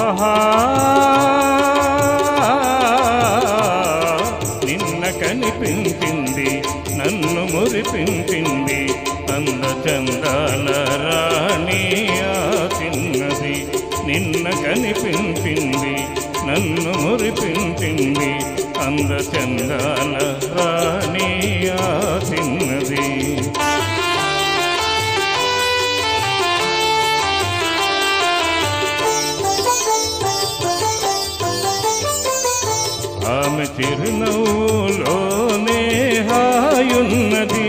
ఆహా నిన్న కనిపించింది నన్ను మురిపించింది అందచందాల రాణి ఆ చిన్నది నిన్న కనిపించింది నన్ను మురిపించింది అందచందాల రాణి ఆ చిన్నది ఆమె చిరునవ్వులోనే హాయున్నది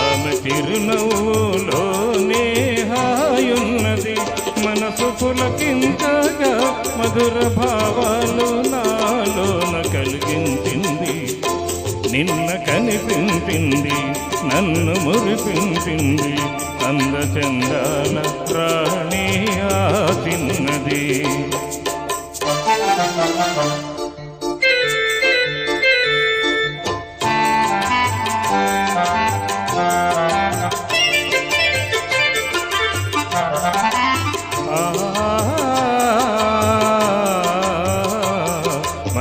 ఆమె చిరునవ్వులోనే హాయున్నది మనసు పులకించగా మధుర భావాలు నాలోన కలిగించింది నిన్న కనిపించింది నన్ను మురిపించింది అందచందాల రాణి ఆ చిన్నది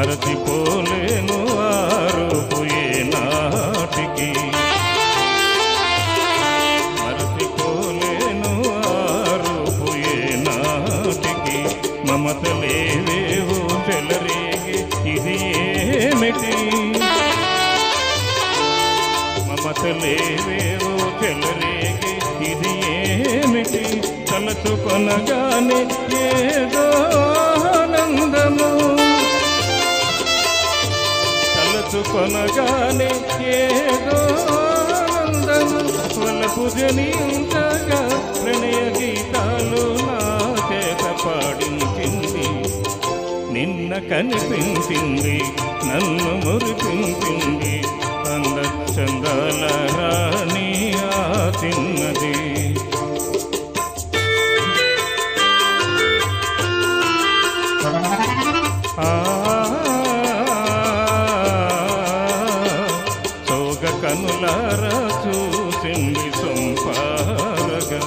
మరచిపోలేను ఆ రూపు ఏనాటికి మరచిపోలేను ఆ రూపు ఏనాటికి మమతలేవేవో చెలరేగి ఇది ఏమిటి మమతలేవేవో చెలరేగి ఇది ఏమిటి తలచుకొనగానే ఏదో ఆనందము తలచుకొనగానే ఏదో ఆనందము వలపు జనించగా ప్రణయ గీతాలు నా చేత పాడించింది నిన్న కనిపించింది నన్ను మురిపించింది అందచందాల రాణి ఆ చిన్నది సోగ కనులారా చూసింది సొంపారగా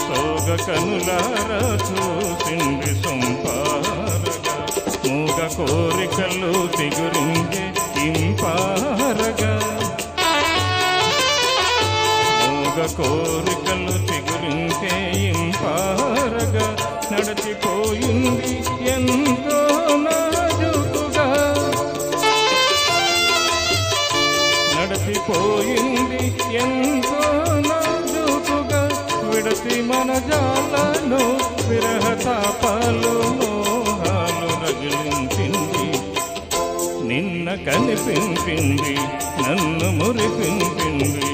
సోగ కనులారా చూసింది సొంపారగా మూగ కోరికలు చిగురించే ఇంపారగా మూగ కోరికలు చిగురించే ఇంపారగా నడచిపోయింది ఎంతో నాజుకుగా నడచిపోయింది ఎంతో నాజుకుగా విడసి మన జాలను విరహ తాపాలు మోహాలు రగిలించింది నిన్న కనిపించింది నన్ను మురిపించింది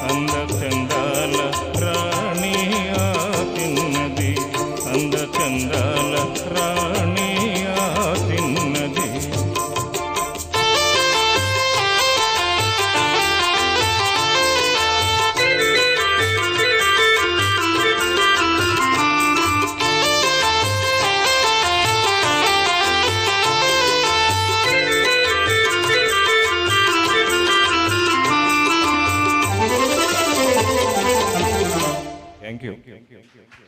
అందచందాల రాణి ఆ చిన్నది అందచందాల రాణి ఆ చిన్నది Thank you.